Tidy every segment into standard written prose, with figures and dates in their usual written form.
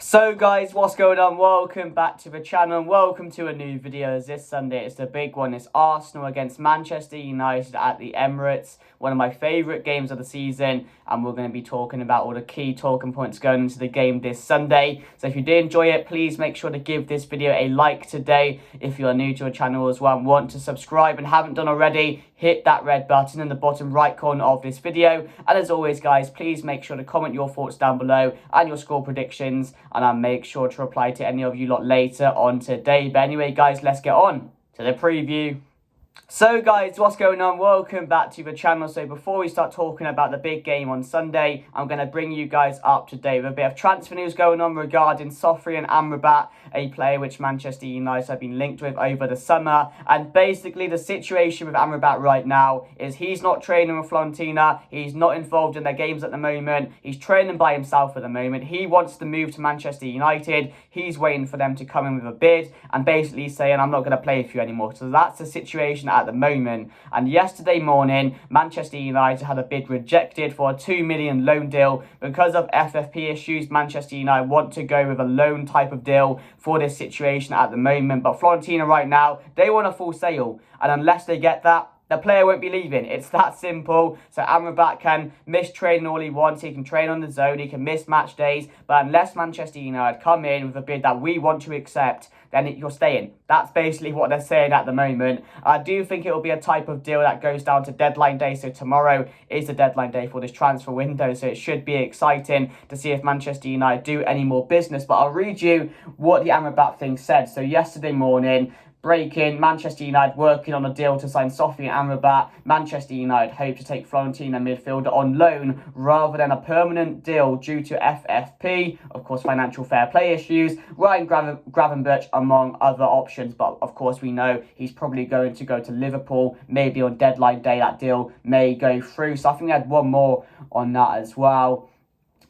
So guys, what's going on? Welcome back to the channel and welcome to a new video. This Sunday, it's the big one. It's Arsenal against Manchester United at the Emirates. One of my favourite games of the season, and we're going to be talking about all the key talking points going into the game this Sunday. So if you did enjoy it, please make sure to give this video a like today. If you are new to our channel as well and want to subscribe and haven't done already, hit that red button in the bottom right corner of this video. And as always guys, please make sure to comment your thoughts down below and your score predictions, and I'll make sure to reply to any of you lot later on today. But anyway guys, let's get on to the preview. So guys, what's going on? Welcome back to the channel. So before we start talking about the big game on Sunday, I'm going to bring you guys up to date with a bit of transfer news going on regarding Sofyan Amrabat, a player which Manchester United have been linked with over the summer. And basically the situation with Amrabat right now is he's not training with Fiorentina, he's not involved in their games at the moment, he's training by himself at the moment. He wants to move to Manchester United, he's waiting for them to come in with a bid and basically saying, I'm not going to play for you anymore. So that's the situation at the moment. And yesterday morning, Manchester United had a bid rejected for a $2 million loan deal because of FFP issues. Manchester United want to go with a loan type of deal for this situation at the moment, but Fiorentina right now, they want a full sale, and unless they get that, the player won't be leaving. It's that simple. So Amrabat can miss training all he wants. He can train on the zone. He can miss match days. But unless Manchester United come in with a bid that we want to accept, then you're staying. That's basically what they're saying at the moment. I do think it will be a type of deal that goes down to deadline day. So tomorrow is the deadline day for this transfer window. So it should be exciting to see if Manchester United do any more business. But I'll read you what the Amrabat thing said. So yesterday morning, breaking, Manchester United working on a deal to sign Sofyan Amrabat. Manchester United hope to take Fiorentina midfielder on loan rather than a permanent deal due to FFP, of course financial fair play issues, Ryan Gravenberch among other options. But of course we know he's probably going to go to Liverpool, maybe on deadline day that deal may go through. So I think they had one more on that as well.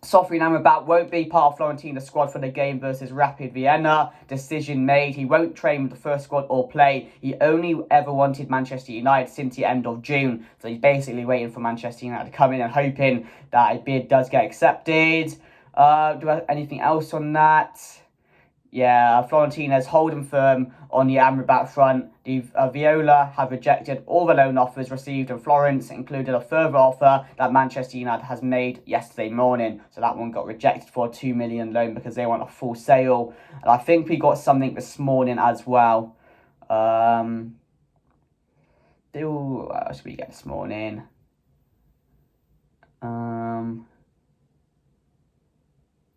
Sofyan Amrabat won't be part of Fiorentina's squad for the game versus Rapid Vienna. Decision made. He won't train with the first squad or play. He only ever wanted Manchester United since the end of June. So he's basically waiting for Manchester United to come in and hoping that a bid does get accepted. Do I have anything else on that? Yeah, Fiorentina's holding firm on the Amrabat front. The Viola have rejected all the loan offers received, and Florence included a further offer that Manchester United has made yesterday morning. So that one got rejected for a $2 million loan because they want a full sale. And I think we got something this morning as well. What else did we get this morning?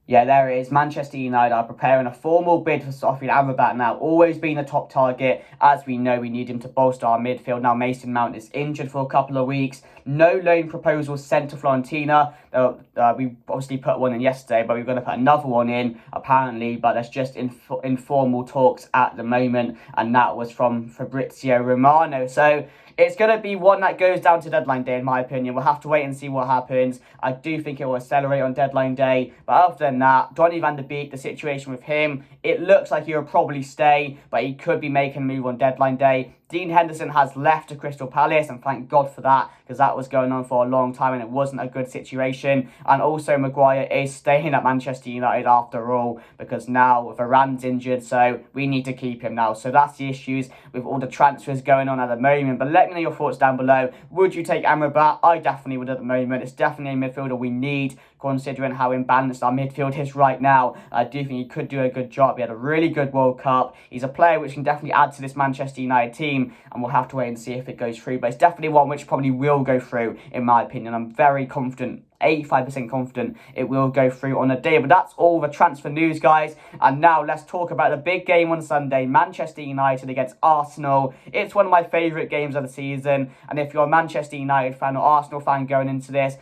Yeah, there it is. Manchester United are preparing a formal bid for Sofyan Amrabat now. Always been a top target. As we know, we need him to bolster our midfield. Now, Mason Mount is injured for a couple of weeks. No loan proposals sent to Fiorentina. We obviously put one in yesterday, but we're going to put another one in, apparently. But that's just informal talks at the moment. And that was from Fabrizio Romano. So it's going to be one that goes down to deadline day, in my opinion. We'll have to wait and see what happens. I do think it will accelerate on deadline day. But other than that, Donny van de Beek, the situation with him, it looks like he'll probably stay, but he could be making a move on deadline day. Dean Henderson has left to Crystal Palace, and thank God for that, because that was going on for a long time and it wasn't a good situation. And also Maguire is staying at Manchester United after all, because now Varane's injured, so we need to keep him now. So that's the issues with all the transfers going on at the moment. But let me know your thoughts down below. Would you take Amrabat? I definitely would at the moment. It's definitely a midfielder we need, considering how imbalanced our midfield is right now. I do think he could do a good job. He had a really good World Cup. He's a player which can definitely add to this Manchester United team, and we'll have to wait and see if it goes through. But it's definitely one which probably will go through, in my opinion. I'm very confident, 85% confident it will go through on the day. But that's all the transfer news, guys. And now let's talk about the big game on Sunday, Manchester United against Arsenal. It's one of my favourite games of the season, and if you're a Manchester United fan or Arsenal fan going into this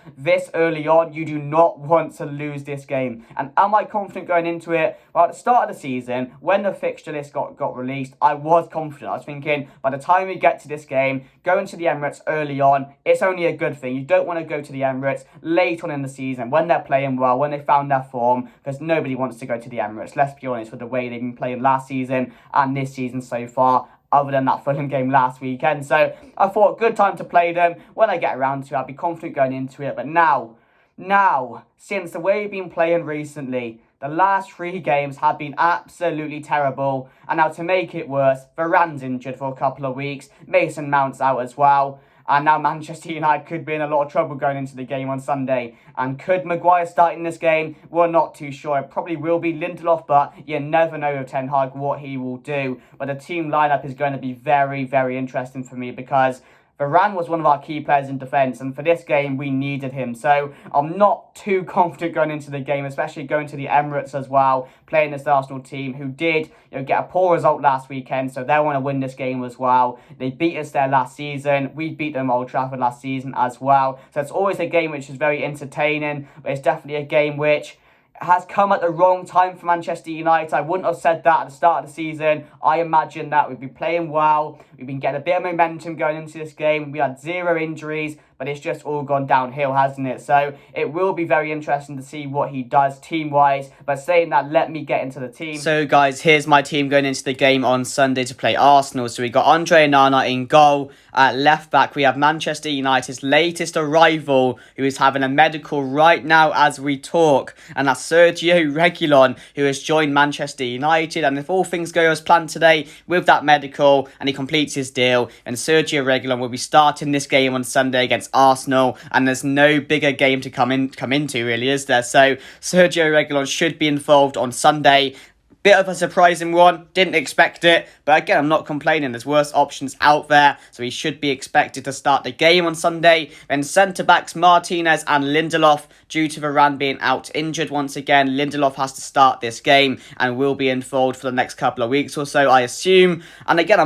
early on, you do not want to lose this game. And am I confident going into it? Well, at the start of the season, when the fixture list got released, I was confident. I was thinking, by the time we get to this game, going to the Emirates early on, it's only a good thing. You don't want to go to the Emirates late on in the season when they're playing well, when they found their form, because nobody wants to go to the Emirates, let's be honest, with the way they've been playing last season and this season so far, other than that Fulham game last weekend. So I thought, good time to play them. When I get around to it, I'll be confident going into it. But now, Now, since the way we've been playing recently, the last 3 games have been absolutely terrible. And now to make it worse, Varane's injured for a couple of weeks. Mason Mount's out as well. And now Manchester United could be in a lot of trouble going into the game on Sunday. And could Maguire start in this game? We're not too sure. It probably will be Lindelof, but you never know with Ten Hag what he will do. But the team lineup is going to be very, very interesting for me because Varane was one of our key players in defence, and for this game, we needed him. So I'm not too confident going into the game, especially going to the Emirates as well, playing this Arsenal team who did get a poor result last weekend, so they want to win this game as well. They beat us there last season. We beat them at Old Trafford last season as well. So it's always a game which is very entertaining, but it's definitely a game which has come at the wrong time for Manchester United. I wouldn't have said that at the start of the season. I imagined that we'd be playing well. We've been getting a bit of momentum going into this game. We had 0 injuries, but it's just all gone downhill, hasn't it? So it will be very interesting to see what he does team-wise. But saying that, let me get into the team. So guys, here's my team going into the game on Sunday to play Arsenal. So we got Andre Onana in goal. At left back, we have Manchester United's latest arrival, who is having a medical right now as we talk. And that's Sergio Reguilon, who has joined Manchester United. And if all things go as planned today with that medical and he completes his deal, then Sergio Reguilon will be starting this game on Sunday against Arsenal. And there's no bigger game to come into, really, is there? So Sergio Reguilon should be involved on Sunday. Bit of a surprising one, didn't expect it, but again, I'm not complaining, there's worse options out there, so he should be expected to start the game on Sunday. Then centre-backs Martinez and Lindelof, due to Varane being out injured once again. Lindelof has to start this game and will be involved for the next couple of weeks or so, I assume. And again,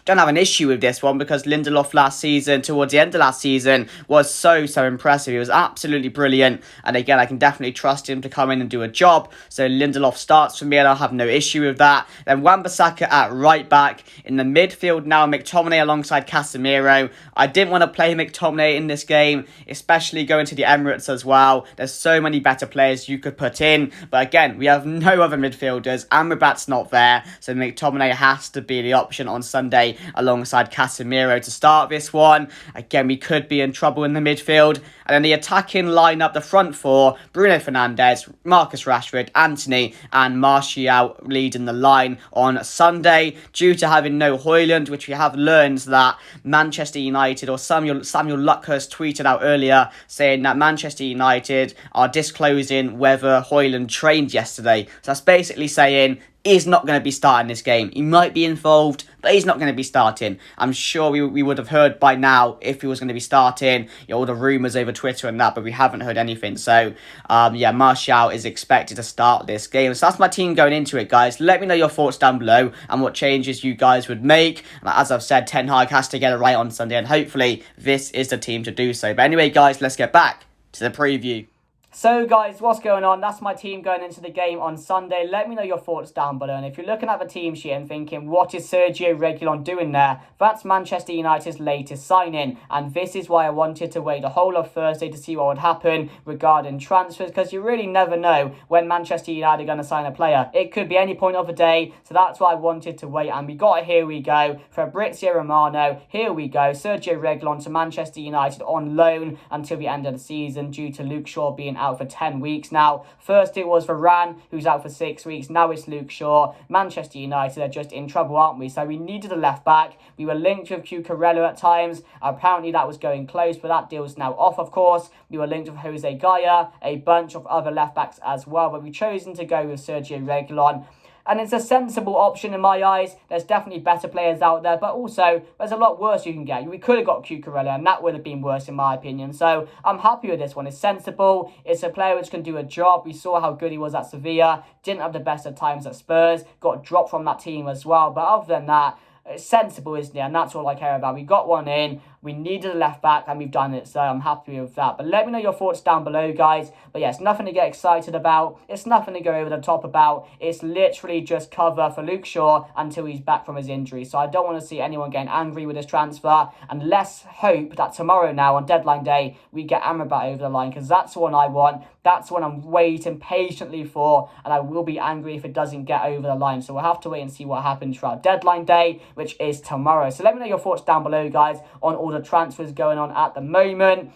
don't have an issue with this one because Lindelof last season, towards the end of last season, was so impressive. He was absolutely brilliant. And again, I can definitely trust him to come in and do a job. So Lindelof starts for me and I'll have no issue with that. Then Wan-Bissaka at right back. In the midfield now, McTominay alongside Casemiro. I didn't want to play McTominay in this game, especially going to the Emirates as well. There's so many better players you could put in. But again, we have no other midfielders. Amrabat's not there. So McTominay has to be the option on Sunday alongside Casemiro to start this one. Again, we could be in trouble in the midfield. And then the attacking lineup, the front four, Bruno Fernandes, Marcus Rashford, Antony and Martial leading the line on Sunday. Due to having no Højlund, which we have learned that Manchester United, or Samuel Luckhurst tweeted out earlier saying that Manchester United are disclosing whether Højlund trained yesterday. So that's basically saying he's not going to be starting this game. He might be involved, but he's not going to be starting. I'm sure we would have heard by now if he was going to be starting, all the rumours over Twitter and that, but we haven't heard anything. So, yeah, Martial is expected to start this game. So that's my team going into it, guys. Let me know your thoughts down below and what changes you guys would make. And as I've said, Ten Hag has to get it right on Sunday, and hopefully this is the team to do so. But anyway, guys, let's get back to the preview. So guys, what's going on? That's my team going into the game on Sunday. Let me know your thoughts down below. And if you're looking at the team sheet and thinking, what is Sergio Reguilon doing there? That's Manchester United's latest signing. And this is why I wanted to wait the whole of Thursday to see what would happen regarding transfers. Because you really never know when Manchester United are going to sign a player. It could be any point of the day. So that's why I wanted to wait. And we got it. Here we go. Fabrizio Romano. Here we go. Sergio Reguilon to Manchester United on loan until the end of the season due to Luke Shaw being out for 10 weeks now. First it was Varane, who's out for 6 weeks. Now it's Luke Shaw. Manchester United are just in trouble, aren't we? So we needed a left back. We were linked with Cucurella at times. Apparently that was going close, but that deal is now off, of course. We were linked with Jose Gaya, a bunch of other left backs as well, but we've chosen to go with Sergio Reguilon. And it's a sensible option in my eyes. There's definitely better players out there, but also there's a lot worse you can get. We could have got Cucurella, and that would have been worse in my opinion. So I'm happy with this one. It's sensible. It's a player which can do a job. We saw how good he was at Sevilla. Didn't have the best of times at Spurs. Got dropped from that team as well. But other than that, it's sensible, isn't it? And that's all I care about. We got one in. We needed a left back and we've done it, so I'm happy with that. But let me know your thoughts down below, guys. But yeah, it's nothing to get excited about. It's nothing to go over the top about. It's literally just cover for Luke Shaw until he's back from his injury. So I don't want to see anyone getting angry with this transfer. And let's hope that tomorrow now on deadline day, we get Amrabat over the line, because that's the one I want. That's what I'm waiting patiently for, and I will be angry if it doesn't get over the line. So we'll have to wait and see what happens throughout deadline day, which is tomorrow. So let me know your thoughts down below, guys, on all the transfers going on at the moment.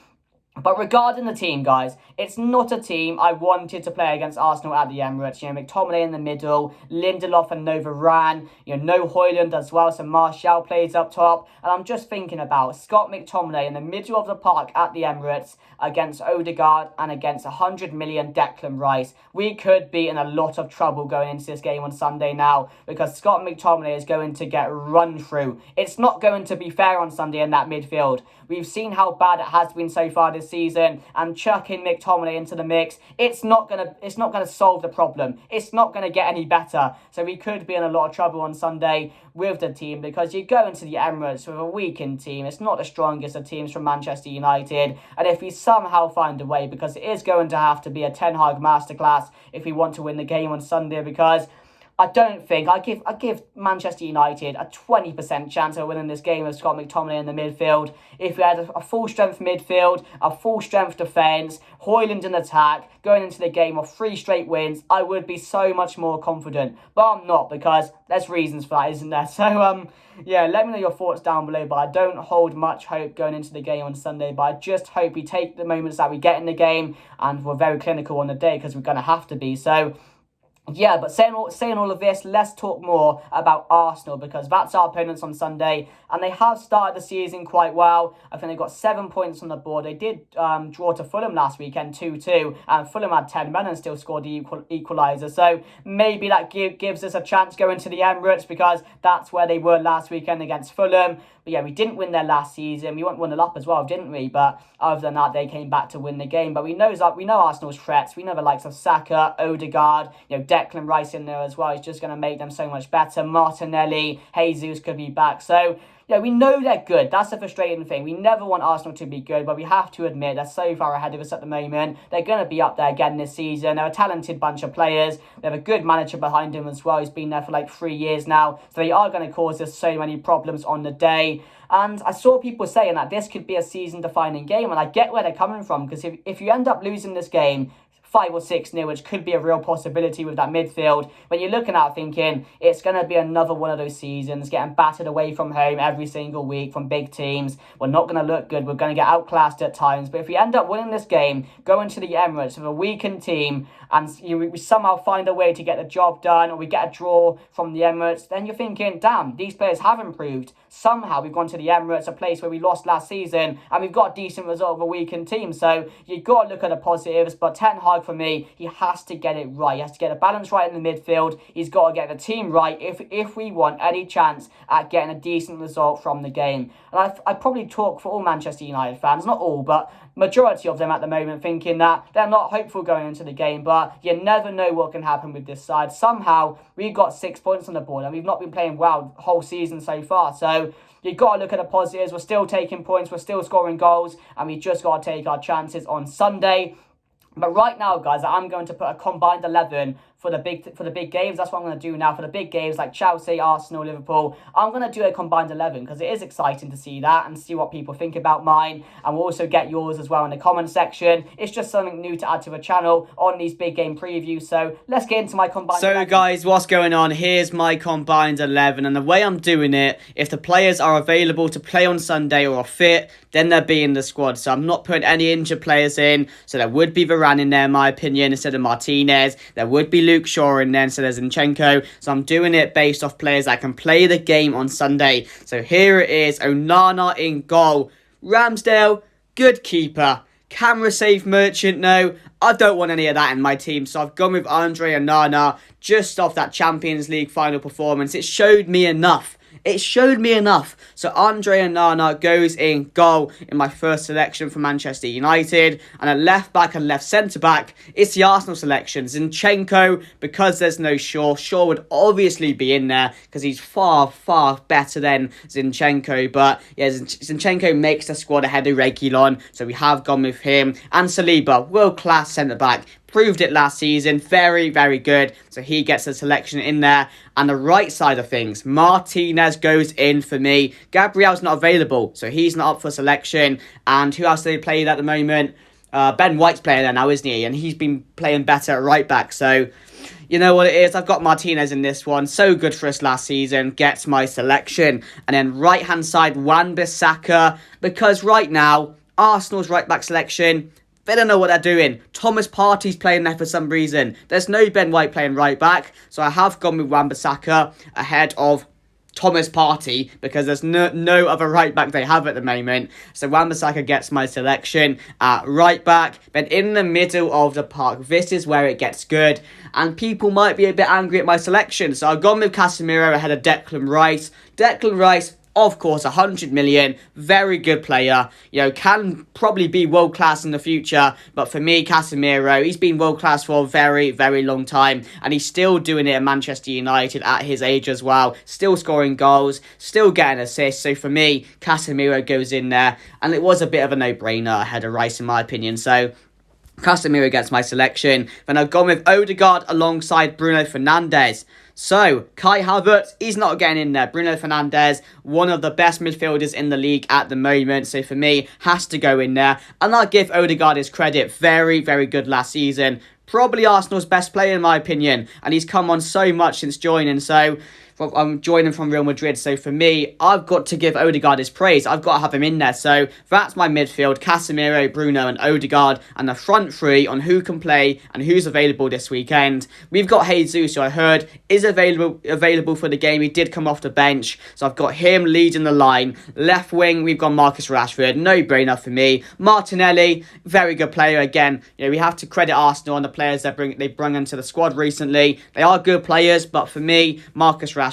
But regarding the team, guys, it's not a team I wanted to play against Arsenal at the Emirates. McTominay in the middle, Lindelof and Nova Ran, no Højlund as well, so Martial plays up top. And I'm just thinking about Scott McTominay in the middle of the park at the Emirates against Odegaard and against 100 million Declan Rice. We could be in a lot of trouble going into this game on Sunday now, because Scott McTominay is going to get run through. It's not going to be fair on Sunday in that midfield. We've seen how bad it has been so far this season, and chucking McTominay into the mix, it's not gonna solve the problem. It's not gonna get any better. So we could be in a lot of trouble on Sunday with the team, because you go into the Emirates with a weakened team. It's not the strongest of teams from Manchester United, and if we somehow find a way, because it is going to have to be a Ten Hag masterclass if we want to win the game on Sunday, because I don't think I give Manchester United a 20% chance of winning this game with Scott McTominay in the midfield. If we had a full strength midfield, a full strength defence, Højlund in attack, going into the game of 3 straight wins, I would be so much more confident. But I'm not, because there's reasons for that, isn't there? So yeah, let me know your thoughts down below. But I don't hold much hope going into the game on Sunday. But I just hope we take the moments that we get in the game, and we're very clinical on the day, because we're going to have to be. So yeah, but saying all of this, let's talk more about Arsenal, because that's our opponents on Sunday, and they have started the season quite well. I think they got 7 points on the board. They did draw to Fulham last weekend 2-2, and Fulham had 10 men and still scored the equaliser. So maybe that gives us a chance going to the Emirates, because that's where they were last weekend against Fulham. But yeah, we didn't win there last season. We went 1-0 up as well, didn't we? But other than that, they came back to win the game. But we know Arsenal's threats. We know the likes of Saka, Odegaard, Declan Rice in there as well. He's just going to make them so much better. Martinelli, Jesus could be back. So yeah, we know they're good. That's the frustrating thing. We never want Arsenal to be good, but we have to admit they're so far ahead of us at the moment. They're going to be up there again this season. They're a talented bunch of players. They have a good manager behind him as well. He's been there for like 3 years now. So they are going to cause us so many problems on the day. And I saw people saying that this could be a season-defining game, and I get where they're coming from, because if you end up losing this game 5 or 6-0, which could be a real possibility with that midfield, when you're looking at thinking it's going to be another one of those seasons, getting battered away from home every single week from big teams. We're not going to look good. We're going to get outclassed at times. But if we end up winning this game, going to the Emirates with a weakened team, and we somehow find a way to get the job done, or we get a draw from the Emirates, then you're thinking, damn, these players have improved. Somehow we've gone to the Emirates, a place where we lost last season, and we've got a decent result of a weakened team. So you've got to look at the positives. But Ten Hag, for me, he has to get it right. He has to get the balance right in the midfield. He's got to get the team right if we want any chance at getting a decent result from the game. And I probably talk for all Manchester United fans, not all, but majority of them at the moment, thinking that they're not hopeful going into the game. But you never know what can happen with this side. Somehow we got 6 points on the board, and we've not been playing well whole season so far. So you've got to look at the positives. We're still taking points, we're still scoring goals, and we just got to take our chances on Sunday. But right now, guys, I'm going to put a combined 11 for the big games. That's what I'm going to do now for the big games like Chelsea, Arsenal, Liverpool. I'm going to do a combined 11, because it is exciting to see that and see what people think about mine. And we'll also get yours as well in the comment section. It's just something new to add to the channel on these big game previews. So let's get into my combined 11. So guys, what's going on? Here's my combined 11. And the way I'm doing it, if the players are available to play on Sunday or are fit, then they'll be in the squad. So I'm not putting any injured players in. So there would be Varane in there, in my opinion, instead of Martinez. There would be Luke Shaw in there instead of Zinchenko. So I'm doing it based off players that can play the game on Sunday. So here it is. Onana in goal. Ramsdale, good keeper. Camera safe Merchant, no. I don't want any of that in my team. So I've gone with Andre Onana just off that Champions League final performance. It showed me enough. It showed me enough. So Andre Onana goes in goal in my first selection for Manchester United. And at left back and left centre back, it's the Arsenal selection. Zinchenko, because there's no Shaw. Shaw would obviously be in there because he's far, far better than Zinchenko. But yeah, Zinchenko makes the squad ahead of Reguilon. So we have gone with him. And Saliba, world-class centre back. Proved it last season. Very, very good. So he gets a selection in there. And the right side of things, Martinez goes in for me. Gabriel's not available, so he's not up for selection. And who else do they play at the moment? Ben White's playing there now, isn't he? And he's been playing better at right back. So you know what it is. I've got Martinez in this one. So good for us last season. Gets my selection. And then right-hand side, Wan-Bissaka. Because right now, Arsenal's right-back selection, they don't know what they're doing. Thomas Partey's playing there for some reason. There's no Ben White playing right-back, so I have gone with Wan-Bissaka ahead of Thomas Partey because there's no other right back they have at the moment. So Wan-Bissaka gets my selection at right back. But in the middle of the park, this is where it gets good. And people might be a bit angry at my selection. So I've gone with Casemiro ahead of Declan Rice. Declan Rice, of course, 100 million, very good player, can probably be world class in the future, but for me, Casemiro, he's been world class for a very, very long time, and he's still doing it at Manchester United at his age as well, still scoring goals, still getting assists, so for me, Casemiro goes in there, and it was a bit of a no-brainer ahead of Rice in my opinion, so Casemiro gets my selection. Then I've gone with Odegaard alongside Bruno Fernandes. So, Kai Havertz, he's not getting in there. Bruno Fernandes, one of the best midfielders in the league at the moment. So, for me, has to go in there. And I'll give Odegaard his credit. Very, very good last season. Probably Arsenal's best player in my opinion. And he's come on so much since joining. So, I'm joining from Real Madrid. So, for me, I've got to give Odegaard his praise. I've got to have him in there. So, that's my midfield. Casemiro, Bruno and Odegaard. And the front three on who can play and who's available this weekend. We've got Jesus, who I heard is available for the game. He did come off the bench. So, I've got him leading the line. Left wing, we've got Marcus Rashford. No-brainer for me. Martinelli, very good player. Again, we have to credit Arsenal on the players they bring into the squad recently. They are good players, but for me, Marcus Rashford,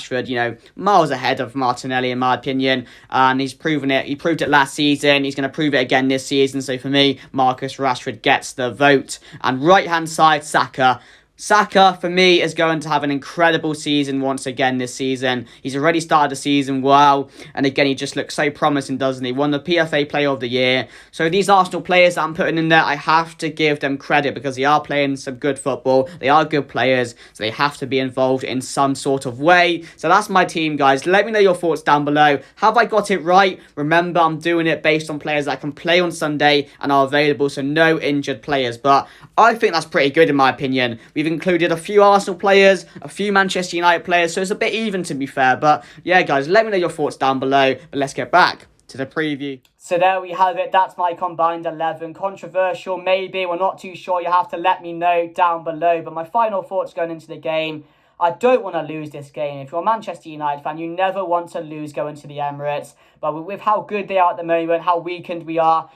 miles ahead of Martinelli in my opinion, and he's proven it. He proved it last season. He's going to prove it again this season. So for me, Marcus Rashford gets the vote. And right-hand side, Saka. Saka, for me, is going to have an incredible season once again this season. He's already started the season well. And again, he just looks so promising, doesn't he? Won the PFA Player of the Year. So these Arsenal players that I'm putting in there, I have to give them credit because they are playing some good football. They are good players. So they have to be involved in some sort of way. So that's my team, guys. Let me know your thoughts down below. Have I got it right? Remember, I'm doing it based on players that can play on Sunday and are available. So no injured players. But I think that's pretty good in my opinion. We've included a few Arsenal players, a few Manchester United players, so it's a bit even to be fair. But yeah, guys, let me know your thoughts down below. But let's get back to the preview. So there we have it. That's my combined 11. Controversial, maybe. We're not too sure. You have to let me know down below. But my final thoughts going into the game. I don't want to lose this game. If you're a Manchester United fan, you never want to lose going to the Emirates. But with how good they are at the moment, how weakened we are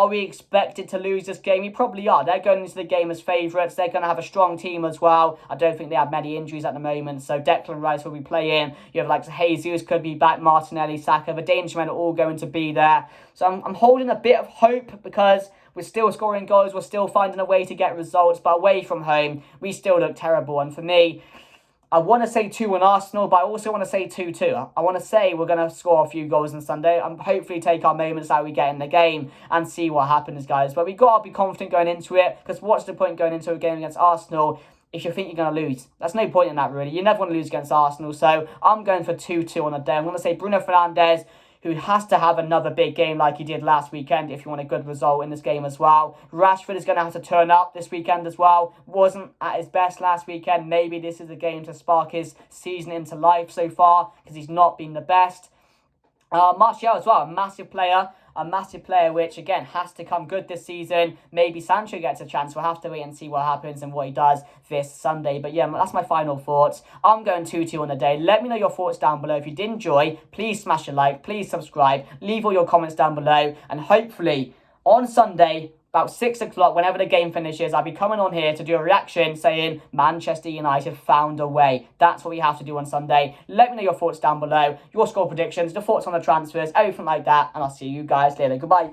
we expected to lose this game? We probably are. They're going into the game as favourites. They're going to have a strong team as well. I don't think they have many injuries at the moment. So Declan Rice will be playing. You have like Jesus could be back, Martinelli, Saka. The danger men are all going to be there. So I'm holding a bit of hope because we're still scoring goals. We're still finding a way to get results. But away from home, we still look terrible. And for me, I want to say 2-1 Arsenal, but I also want to say 2-2. I want to say we're going to score a few goals on Sunday and hopefully take our moments that we get in the game and see what happens, guys. But we've got to be confident going into it, because what's the point going into a game against Arsenal if you think you're going to lose? There's no point in that, really. You never want to lose against Arsenal. So I'm going for 2-2 on the day. I'm going to say Bruno Fernandes, who has to have another big game like he did last weekend if you want a good result in this game as well. Rashford is going to have to turn up this weekend as well. Wasn't at his best last weekend. Maybe this is a game to spark his season into life so far, because he's not been the best. Martial as well, a massive player, which again has to come good this season. Maybe Sancho gets a chance. We'll have to wait and see what happens and what he does this Sunday. But yeah, that's my final thoughts. I'm going 2-2 on the day. Let me know your thoughts down below. If you did enjoy, please smash a like, please subscribe, leave all your comments down below, and hopefully on Sunday, about 6 o'clock, whenever the game finishes, I'll be coming on here to do a reaction saying Manchester United found a way. That's what we have to do on Sunday. Let me know your thoughts down below, your score predictions, the thoughts on the transfers, everything like that. And I'll see you guys later. Goodbye.